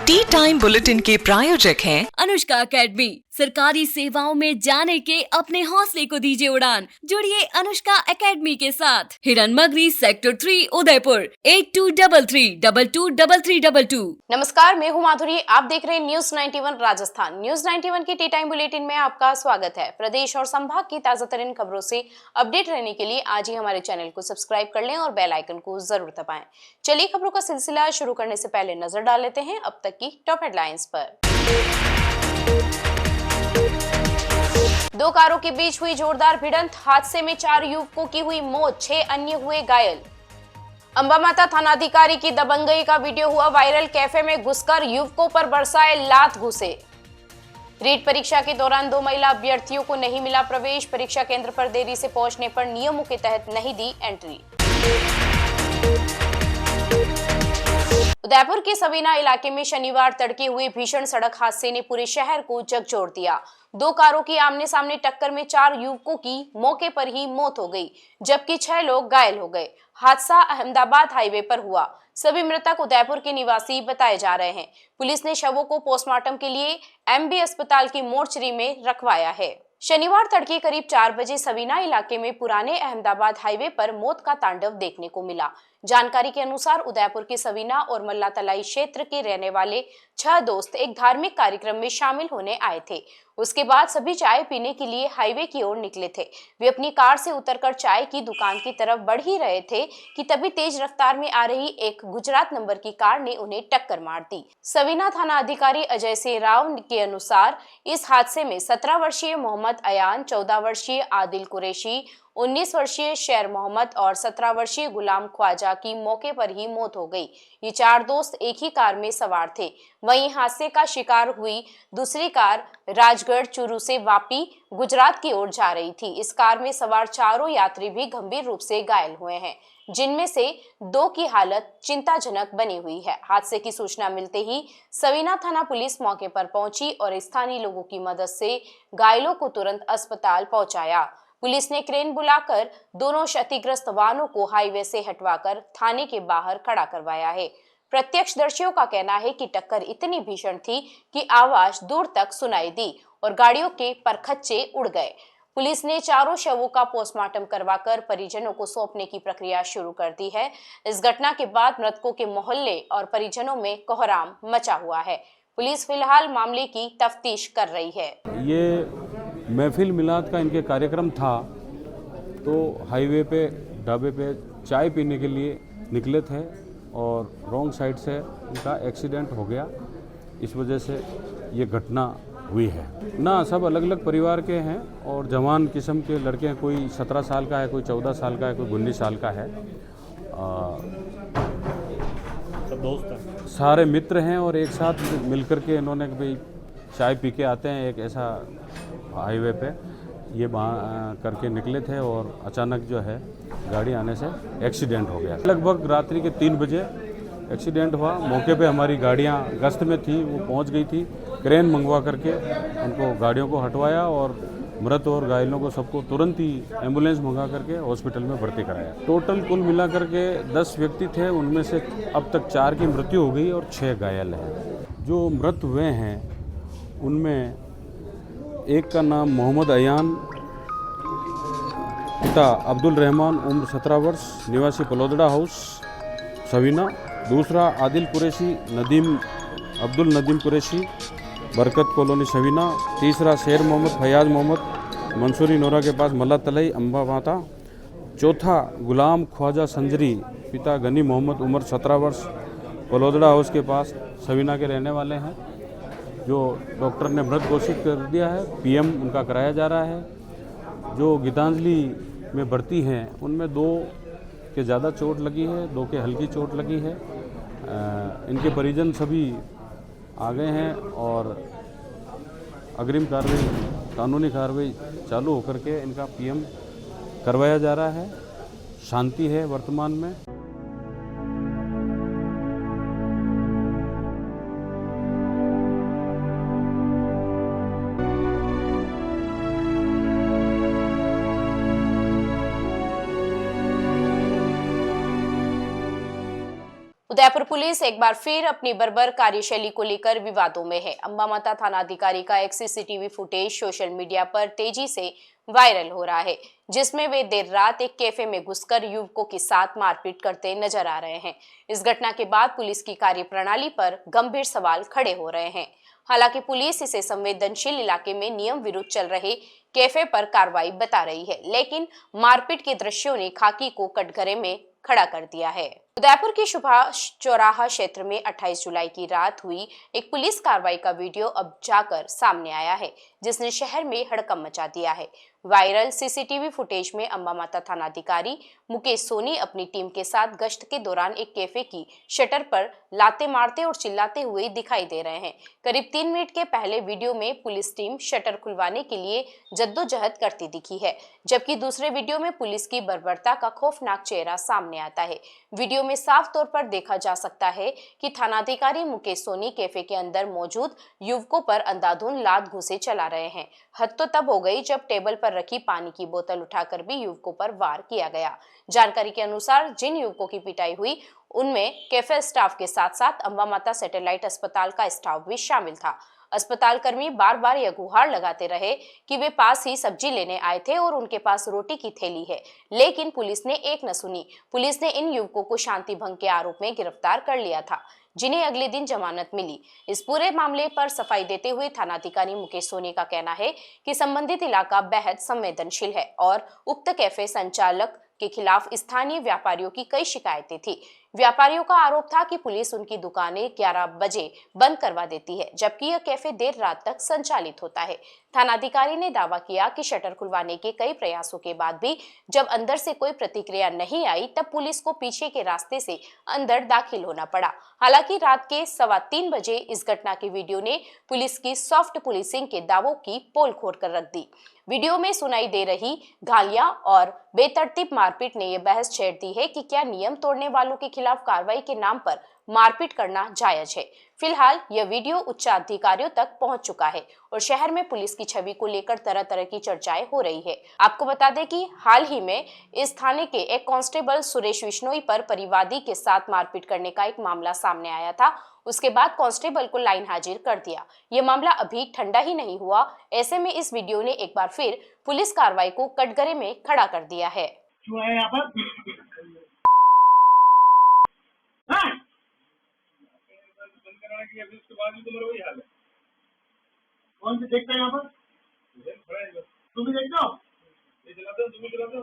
T time bulletin के प्रायोजक हैं अनुष्का एकेडमी। सरकारी सेवाओं में जाने के अपने हौसले को दीजिए उड़ान। जुड़िए अनुष्का एकेडमी के साथ। हिरनमगरी सेक्टर 3 उदयपुर 8233223322। नमस्कार, मैं हूं माधुरी। आप देख रहे हैं न्यूज 91 राजस्थान। न्यूज 91 के टी टाइम बुलेटिन में आपका स्वागत है। प्रदेश और संभाग की ताजा तरीन खबरों से अपडेट रहने के लिए आज ही हमारे चैनल को सब्सक्राइब कर लें और बेल आइकन को जरूर दबाएं। चलिए खबरों का सिलसिला शुरू करने से पहले नजर डाल लेते हैं अब तक की टॉप हेडलाइंस पर। 2 कारों के बीच हुई जोरदार भिड़ंत, हादसे में 4 युवकों की हुई मौत, 6 अन्य हुए घायल। अंबा माता थानाधिकारी की दबंगई का वीडियो हुआ वायरल, कैफे में घुसकर युवकों पर बरसाए लात घूसे। रीट परीक्षा के दौरान 2 महिला अभ्यर्थियों को नहीं मिला प्रवेश, परीक्षा केंद्र पर देरी से पहुंचने पर नियमों के तहत नहीं दी एंट्री। उदयपुर के सवीना इलाके में शनिवार तड़के हुए भीषण सड़क हादसे ने पूरे शहर को झकझोर दिया। 2 कारों की आमने सामने टक्कर में 4 युवकों की मौके पर ही मौत हो गई, जबकि 6 लोग घायल हो गए। हादसा अहमदाबाद हाईवे पर हुआ। सभी मृतक उदयपुर के निवासी बताए जा रहे हैं। पुलिस ने शवों को पोस्टमार्टम के लिए एमबी अस्पताल की मोर्चरी में रखवाया है। शनिवार तड़के करीब 4 बजे सवीना इलाके में पुराने अहमदाबाद हाईवे पर मौत का तांडव देखने को मिला। जानकारी के अनुसार उदयपुर के सवीना और मल्ला तलाई क्षेत्र के रहने वाले 6 दोस्त एक धार्मिक कार्यक्रम में शामिल होने आए थे। उसके बाद सभी चाय पीने के लिए हाईवे की ओर निकले थे। वे अपनी कार से उतरकर चाय की दुकान की तरफ बढ़ ही रहे थे कि तभी तेज रफ्तार में आ रही एक गुजरात नंबर की कार ने उन्हें टक्कर मार दी। सवीना थाना अधिकारी अजय सिंह राव के अनुसार इस हादसे में 17 वर्षीय मोहम्मद अयान, 14 वर्षीय आदिल कुरैशी, 19 वर्षीय शेर मोहम्मद और 17 वर्षीय गुलाम ख्वाजा की मौके पर ही मौत हो गई। ये 4 दोस्त एक ही कार में सवार थे। वहीं हादसे का शिकार हुई दूसरी कार राजगढ़ चूरू से वापी गुजरात की ओर जा रही थी। इस कार में सवार चारों यात्री भी गंभीर रूप से घायल हुए हैं, जिनमें से 2 की हालत चिंताजनक बनी हुई है। हादसे की सूचना मिलते ही सवीना थाना पुलिस मौके पर पहुंची और स्थानीय लोगों की मदद से घायलों को तुरंत अस्पताल पहुंचाया। पुलिस ने क्रेन बुलाकर दोनों क्षतिग्रस्त वाहनों को हाईवे से हटवाकर थाने के बाहर खड़ा करवाया है। प्रत्यक्षदर्शियों का कहना है कि टक्कर इतनी भीषण थी कि आवाज दूर तक सुनाई दी और गाड़ियों के परखच्चे उड़ गए। पुलिस ने चारों शवों का पोस्टमार्टम करवाकर परिजनों को सौंपने की प्रक्रिया शुरू कर दी है। इस घटना के बाद मृतकों के मोहल्ले और परिजनों में कोहराम मचा हुआ है। पुलिस फिलहाल मामले की तफ्तीश कर रही है। ये महफिल मिलाद का इनके कार्यक्रम था, तो हाईवे पे ढाबे पे चाय पीने के लिए निकले थे और रॉन्ग साइड से इनका एक्सीडेंट हो गया। इस वजह से ये घटना हुई है ना। सब अलग अलग परिवार के हैं और जवान किस्म के लड़के हैं। कोई 17 साल का है, कोई 14 साल का है, कोई 19 साल का है। सब दोस्त हैं, सारे मित्र हैं और एक साथ मिलकर के इन्होंने भाई चाय पी के आते हैं। एक ऐसा हाईवे पे ये करके निकले थे और अचानक जो है गाड़ी आने से एक्सीडेंट हो गया। लगभग रात्रि के 3 बजे एक्सीडेंट हुआ। मौके पे हमारी गाड़ियाँ गश्त में थी, वो पहुंच गई थी। क्रेन मंगवा करके उनको गाड़ियों को हटवाया और मृत और घायलों को सबको तुरंत ही एम्बुलेंस मंगा करके हॉस्पिटल में भर्ती कराया। टोटल कुल मिला करके 10 व्यक्ति थे, उनमें से अब तक 4 की मृत्यु हो गई और 6 घायल हैं। जो मृत हुए हैं उनमें एक का नाम मोहम्मद अयान, पिता अब्दुल रहमान, उम्र 17 वर्ष, निवासी पलोदड़ा हाउस सवीना। दूसरा आदिल कुरैशी अब्दुल नदीम कुरैशी, बरकत कॉलोनी सवीना। तीसरा शेर मोहम्मद फयाज मोहम्मद, मंसूरी नोरा के पास मल्ला तलाई अंबा माता। चौथा गुलाम ख्वाजा संजरी, पिता गनी मोहम्मद, उम्र 17 वर्ष, पलोदड़ा हाउस के पास सवीना के रहने वाले हैं, जो डॉक्टर ने मृत घोषित कर दिया है। पीएम उनका कराया जा रहा है। जो गीतांजलि में भर्ती हैं उनमें 2 के ज़्यादा चोट लगी है, 2 के हल्की चोट लगी है। इनके परिजन सभी आ गए हैं और अग्रिम कार्रवाई, कानूनी कार्रवाई चालू होकर के इनका पीएम करवाया जा रहा है। शांति है वर्तमान में। उदयपुर पुलिस एक बार फिर अपनी बर्बर कार्यशैली को लेकर विवादों में है। अंबामाता थाना अधिकारी का एक सीसीटीवी फुटेज सोशल मीडिया पर तेजी से वायरल हो रहा है, जिसमें वे देर रात एक कैफे में घुसकर युवकों के साथ मारपीट करते नजर आ रहे हैं। इस घटना के बाद पुलिस की कार्यप्रणाली पर गंभीर सवाल खड़े हो रहे हैं। हालांकि पुलिस इसे संवेदनशील इलाके में नियम विरुद्ध चल रहे कैफे पर कार्रवाई बता रही है, लेकिन मारपीट के दृश्यों ने खाकी को कटघरे में खड़ा कर दिया है। उदयपुर के सुभाष चौराहा क्षेत्र में 28 जुलाई की रात हुई एक पुलिस कार्रवाई का वीडियो अब जाकर सामने आया है, जिसने शहर में हड़कंप मचा दिया है। वायरल सीसीटीवी फुटेज में अंबामाता थानाधिकारी मुकेश सोनी अपनी टीम के साथ गश्त के दौरान एक कैफे की शटर पर लाते मारते और चिल्लाते हुए दिखाई दे रहे हैं। करीब 3 मिनट के पहले वीडियो में पुलिस टीम शटर खुलवाने के लिए जद्दोजहद करती दिखी है, जबकि दूसरे वीडियो में पुलिस की बर्बरता का खौफनाक चेहरा सामने आता है। वीडियो में साफ तौर पर देखा जा सकता है कि थानाधिकारी मुकेश सोनी कैफे के अंदर मौजूद युवकों पर अंधाधुंध लात घूंसे चला रहे हैं। हद तो तब हो गई जब टेबल पर रखी पानी की बोतल उठाकर भी युवकों पर वार किया गया। जानकारी के अनुसार जिन युवकों की पिटाई हुई उनमें कैफे स्टाफ के साथ साथ अंबामाता सैटेलाइट अस्पताल का स्टाफ भी शामिल था। अस्पताल कर्मी बार बार यह गुहार लगाते रहे कि वे पास ही सब्जी लेने आए थे और उनके पास रोटी की थैली है, लेकिन पुलिस ने एक न सुनी। पुलिस ने इन युवकों को शांति भंग के आरोप में गिरफ्तार कर लिया था, जिन्हें अगले दिन जमानत मिली। इस पूरे मामले पर सफाई देते हुए थानाधिकारी मुकेश सोनी का कहना है कि संबंधित इलाका बेहद संवेदनशील है और उक्त कैफे संचालक के खिलाफ स्थानीय व्यापारियों की कई शिकायतें थी। व्यापारियों का आरोप था कि पुलिस उनकी दुकानें 11 बजे बंद करवा देती है, जबकि यह कैफे देर रात तक संचालित होता है। थानाधिकारी ने दावा किया कि शटर खुलवाने के कई प्रयासों के बाद भी जब अंदर से कोई प्रतिक्रिया नहीं आई, तब पुलिस को पीछे के रास्ते से अंदर दाखिल होना पड़ा। हालांकि रात के 2:15 बजे इस घटना की वीडियो ने पुलिस की सॉफ्ट पुलिसिंग के दावों की पोल खोल कर रख दी। वीडियो में सुनाई दे रही गालियां और बेतरतीब मारपीट ने यह बहस छेड़ दी है कि क्या नियम तोड़ने वालों के खिलाफ कार्रवाई के नाम पर मारपीट करना जायज है। फिलहाल यह वीडियो उच्च अधिकारियों तक पहुंच चुका है और शहर में पुलिस की छवि को लेकर तरह तरह की चर्चाएं हो रही है। आपको बता दें कि हाल ही में इस थाने के एक कांस्टेबल सुरेश विश्नोई पर परिवादी के साथ मारपीट करने का एक मामला सामने आया था। उसके बाद कांस्टेबल को लाइन हाजिर कर दिया। यह मामला अभी ठंडा ही नहीं हुआ, ऐसे में इस वीडियो ने एक बार फिर पुलिस कार्रवाई को कटघरे में खड़ा कर दिया है। यहाँ पर उसके बाद भी तुम्हारा वही हाल है। कौन से देखता है यहाँ पर? तुम भी देखते हो? ये चलाते हो, तुम भी चलाते हो?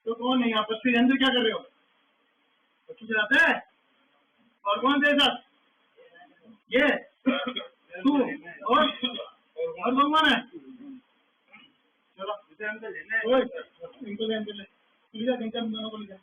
तो कौन है यहाँ पर? फिर अंदर क्या कर रहे हो? बच्चे चलाते हैं? और कौन थे सर? ये तू और भगवान है। चलो इसे अंदर ले, इनको ले अंदर ले, इनका दोनों को ले जा।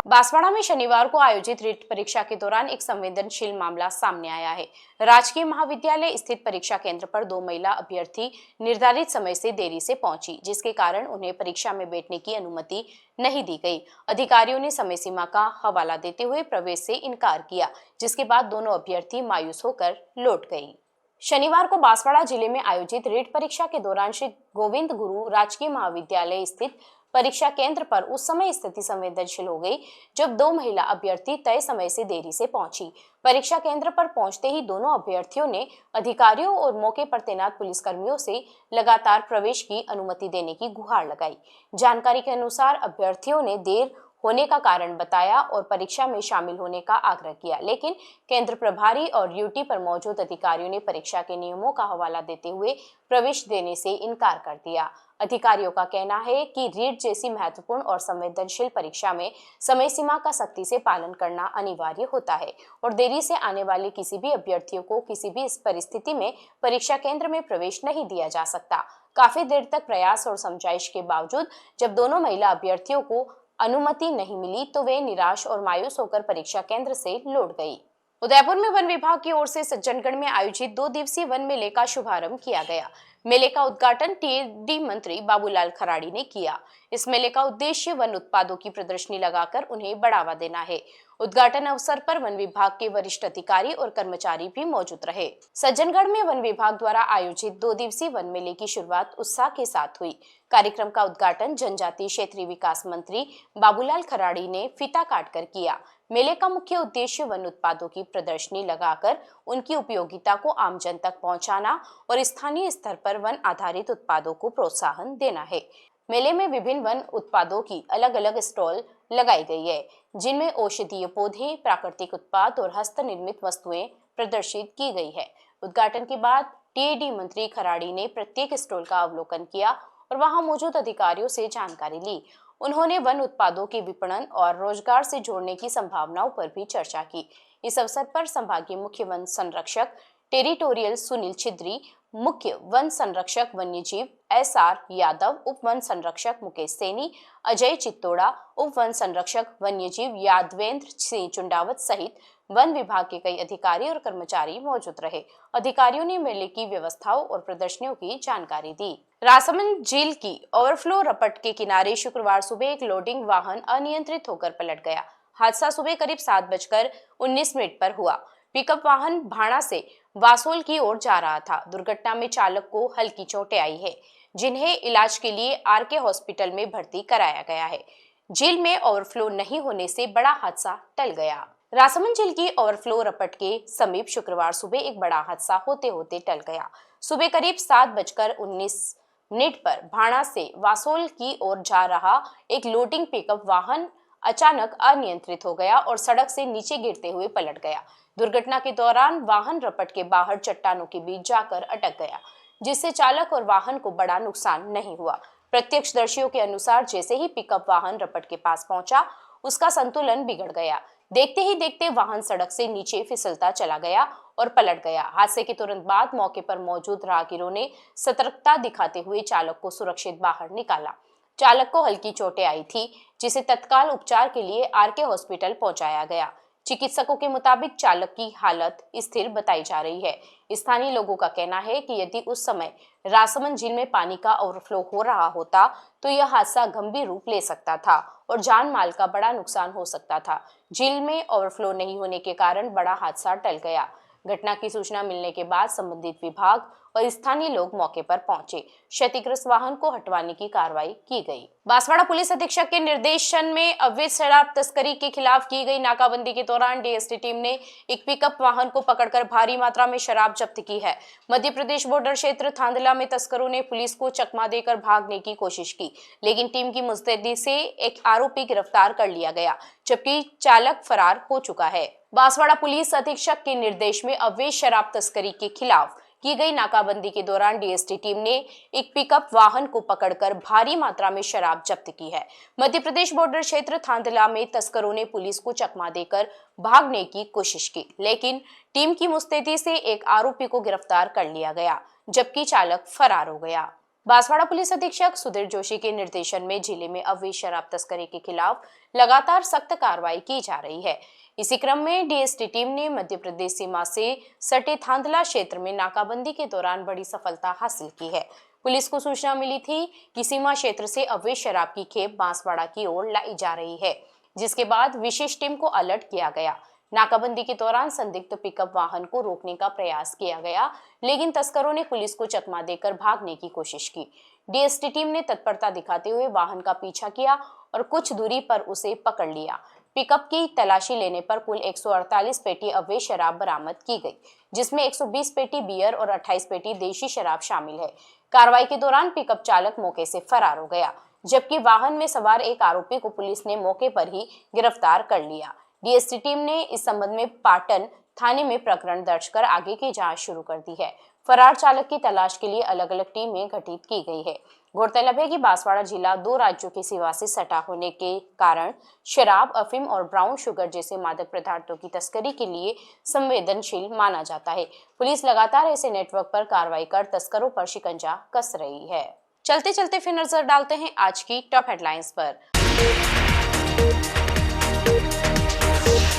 बांसवाड़ा में शनिवार को आयोजित रीट परीक्षा के दौरान एक संवेदनशील मामला सामने आया है। राजकीय महाविद्यालय स्थित परीक्षा केंद्र पर 2 महिला अभ्यर्थी निर्धारित समय से देरी से पहुंची, जिसके कारण उन्हें परीक्षा में बैठने की अनुमति नहीं दी गई। अधिकारियों ने समय सीमा का हवाला देते हुए प्रवेश से इनकार किया, जिसके बाद दोनों अभ्यर्थी मायूस होकर लौट गई। शनिवार को बांसवाड़ा जिले में आयोजित रीट परीक्षा के दौरान श्री गोविंद गुरु राजकीय महाविद्यालय स्थित परीक्षा केंद्र पर उस समय स्थिति संवेदनशील हो गई जब 2 महिला अभ्यर्थी तय समय से देरी से पहुंची। परीक्षा केंद्र पर पहुंचते ही दोनों अभ्यर्थियों ने अधिकारियों और मौके पर तैनात पुलिसकर्मियों से लगातार प्रवेश की अनुमति देने की गुहार लगाई। जानकारी के अनुसार अभ्यर्थियों ने देर होने का कारण बताया और परीक्षा में शामिल होने का आग्रह किया, लेकिन केंद्र प्रभारी और ड्यूटी पर मौजूद अधिकारियों ने परीक्षा के नियमों का हवाला देते हुए प्रवेश देने से इनकार कर दिया। अधिकारियों का कहना है कि रीट जैसी महत्वपूर्ण और संवेदनशील परीक्षा में समय सीमा का सख्ती से पालन करना अनिवार्य होता है और देरी से आने वाले किसी भी अभ्यर्थियों को किसी भी परिस्थिति में परीक्षा केंद्र में प्रवेश नहीं दिया जा सकता। काफी देर तक प्रयास और समझाइश के बावजूद जब दोनों महिला अभ्यर्थियों को अनुमति नहीं मिली तो वे निराश और मायूस होकर परीक्षा केंद्र से लौट गई। उदयपुर में वन विभाग की ओर से सज्जनगढ़ में आयोजित 2 दिवसीय वन मेले का शुभारंभ किया गया। मेले का उद्घाटन टीडी मंत्री बाबूलाल खराड़ी ने किया। इस मेले का उद्देश्य वन उत्पादों की प्रदर्शनी लगाकर उन्हें बढ़ावा देना है। उद्घाटन अवसर पर वन विभाग के वरिष्ठ अधिकारी और कर्मचारी भी मौजूद रहे। सज्जनगढ़ में वन विभाग द्वारा आयोजित 2 दिवसीय वन मेले की शुरुआत उत्साह के साथ हुई। कार्यक्रम का उद्घाटन जनजातीय क्षेत्रीय विकास मंत्री बाबूलाल खराड़ी ने फीता काटकर किया। मेले का मुख्य उद्देश्य वन उत्पादों की प्रदर्शनी लगाकर उनकी उपयोगिता को आम जन तक पहुंचाना और स्थानीय स्तर पर वन आधारित उत्पादों को प्रोत्साहन देना है। मेले में विभिन्न वन उत्पादों की अलग अलग स्टॉल लगाई गई है, जिनमें औषधीय पौधे, प्राकृतिक उत्पाद और हस्त निर्मित वस्तुएं प्रदर्शित की गई है। उद्घाटन के बाद टीएडी मंत्री खराड़ी ने प्रत्येक स्टॉल का अवलोकन किया और वहां मौजूद अधिकारियों से जानकारी ली। उन्होंने वन उत्पादों के विपणन और रोजगार से जोड़ने की संभावनाओं पर भी चर्चा की। इस अवसर पर संभागीय मुख्य वन संरक्षक टेरिटोरियल सुनील छिद्री, मुख्य वन संरक्षक वन्यजीव एसआर यादव, उप वन संरक्षक मुकेश सैनी, अजय चित्तोड़ा, उप वन संरक्षक वन्यजीव यादवेंद्र सिंह चुंडावत सहित वन विभाग के कई अधिकारी और कर्मचारी मौजूद रहे। अधिकारियों ने मेले की व्यवस्थाओं और प्रदर्शनियों की जानकारी दी। राजसमंद झील की ओवरफ्लो रपट के किनारे शुक्रवार सुबह एक लोडिंग वाहन अनियंत्रित होकर पलट गया। हादसा सुबह करीब 7:19 पर हुआ। पिकअप वाहन भाड़ा से वासोल की ओर जा रहा था। दुर्घटना में चालक को हल्की चोटें आई है, जिन्हें इलाज के लिए आरके हॉस्पिटल में भर्ती कराया गया है। झील में ओवरफ्लो नहीं होने से बड़ा हादसा टल गया। राजसमंद झील की ओवरफ्लो रपट के समीप शुक्रवार सुबह एक बड़ा हादसा होते होते टल गया। सुबह करीब 7:19 पर भाड़ा से वासोल की ओर जा रहा एक लोडिंग पिकअप वाहन अचानक अनियंत्रित हो गया और सड़क से नीचे गिरते हुए पलट गया। दुर्घटना के दौरान वाहन रपट के बाहर चट्टानों के बीच जाकर अटक गया, जिससे चालक और वाहन को बड़ा नुकसान नहीं हुआ। प्रत्यक्षदर्शियों के अनुसार जैसे ही पिकअप वाहन रपट के पास पहुंचा, उसका संतुलन बिगड़ गया। देखते ही देखते वाहन सड़क से नीचे फिसलता चला गया और पलट गया। हादसे के तुरंत बाद मौके पर मौजूद राहगीरों ने सतर्कता दिखाते हुए चालक को सुरक्षित बाहर निकाला। चालक को हल्की चोटें आई थी, जिसे तत्काल उपचार के लिए आरके हॉस्पिटल पहुंचाया गया। चिकित्सकों के मुताबिक चालक की हालत स्थिर बताई जा रही है। स्थानीय लोगों का कहना है कि यदि उस समय राजसमंद झील में पानी का ओवरफ्लो हो रहा होता तो यह हादसा गंभीर रूप ले सकता था और जान माल का बड़ा नुकसान हो सकता था। झील में ओवरफ्लो नहीं होने के कारण बड़ा हादसा टल गया। घटना की सूचना मिलने के बाद संबंधित विभाग और स्थानीय लोग मौके पर पहुंचे। क्षतिग्रस्त वाहन को हटवाने की कार्रवाई की गई। बांसवाड़ा पुलिस अधीक्षक के निर्देशन में अवैध शराब तस्करी के खिलाफ की गई नाकाबंदी के दौरान डीएसटी टीम ने एक पिकअप वाहन को पकड़कर भारी मात्रा में शराब जब्त की है। मध्य प्रदेश बॉर्डर क्षेत्र थांदला में तस्करों ने पुलिस को चकमा देकर भागने की कोशिश की, लेकिन टीम की मुस्तैदी से एक आरोपी गिरफ्तार कर लिया गया, जबकि चालक फरार हो चुका है। बांसवाड़ा पुलिस अधीक्षक के निर्देश में अवैध शराब तस्करी के खिलाफ की गई नाकाबंदी के दौरान डीएसटी टीम ने एक पिकअप वाहन को पकड़कर भारी मात्रा में शराब जब्त की है। मध्य प्रदेश बॉर्डर क्षेत्र थांदला में तस्करों ने पुलिस को चकमा देकर भागने की कोशिश की, लेकिन टीम की मुस्तैदी से एक आरोपी को गिरफ्तार कर लिया गया, जबकि चालक फरार हो गया। बांसवाड़ा पुलिस अधीक्षक सुधीर जोशी के निर्देशन में जिले में अवैध शराब तस्करी के खिलाफ लगातार सख्त कार्रवाई की जा रही है। इसी क्रम में डीएसटी टीम ने मध्य प्रदेश सीमा से सटे थांदला क्षेत्र में नाकाबंदी के दौरान बड़ी सफलता हासिल की है। पुलिस को सूचना मिली थी कि सीमा क्षेत्र से अवैध शराब की खेप बांसवाड़ा की ओर लाई जा रही है, जिसके बाद विशेष टीम को अलर्ट किया गया। नाकाबंदी के दौरान संदिग्ध पिकअप वाहन को रोकने का प्रयास किया गया, लेकिन तस्करों ने पुलिस को चकमा देकर भागने की कोशिश की। डीएसटी टीम ने तत्परता दिखाते हुए वाहन का पीछा किया और कुछ दूरी पर उसे पकड़ लिया। पिकअप की तलाशी लेने पर कुल 148 पेटी अवैध शराब बरामद की गई, जिसमें 120 पेटी बियर और 28 पेटी देशी शराब शामिल है। कार्रवाई के दौरान पिकअप चालक मौके से फरार हो गया, जबकि वाहन में सवार एक आरोपी को पुलिस ने मौके पर ही गिरफ्तार कर लिया। डीएसटी टीम ने इस संबंध में पाटन थाने में प्रकरण दर्ज कर आगे की जांच शुरू कर दी है। फरार चालक की तलाश के लिए अलग अलग टीमें गठित की गई है। गौरतलब है कि बांसवाड़ा जिला 2 राज्यों की सीमा से सटा होने के कारण शराब, अफीम और ब्राउन शुगर जैसे मादक पदार्थों की तस्करी के लिए संवेदनशील माना जाता है। पुलिस लगातार ऐसे नेटवर्क पर कार्रवाई कर तस्करों पर शिकंजा कस रही है। चलते चलते फिर नजर डालते हैं आज की टॉप हेडलाइंस पर।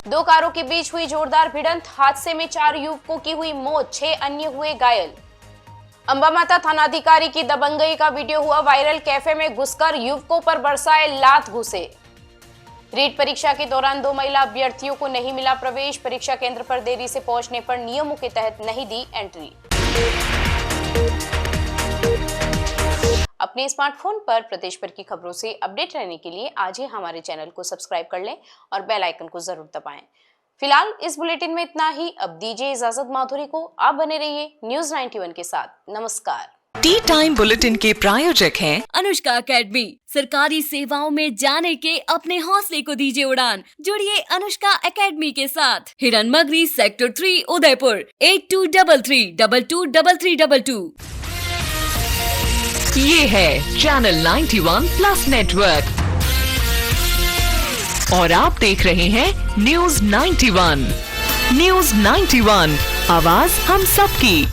2 कारों के बीच हुई जोरदार भिड़ंत, हादसे में 4 युवकों की हुई मौत, 6 अन्य हुए घायल। अंबा माता थानाधिकारी की दबंगई का वीडियो हुआ वायरल। कैफे में घुसकर युवकों पर बरसाए लात घूसे। रीट परीक्षा के दौरान 2 महिला अभ्यर्थियों को नहीं मिला प्रवेश। परीक्षा केंद्र पर देरी से पहुंचने पर नियमों के तहत नहीं दी एंट्री। अपने स्मार्टफोन पर प्रदेश भर की खबरों से अपडेट रहने के लिए आज ही हमारे चैनल को सब्सक्राइब कर लें और बेल आइकन को जरूर दबाएं। फिलहाल इस बुलेटिन में इतना ही। अब दीजिए इजाजत माधुरी को। आप बने रहिए न्यूज़ 91 के साथ। नमस्कार। टी टाइम बुलेटिन के प्रायोजक हैं अनुष्का एकेडमी। सरकारी सेवाओं में जाने के अपने हौसले को दीजिए उड़ान। जुड़िए अनुष्का एकेडमी के साथ। हिरन मगरी सेक्टर 3 उदयपुर 8233223322। ये है चैनल 91 प्लस नेटवर्क और आप देख रहे हैं न्यूज़ 91। न्यूज़ 91, आवाज हम सबकी।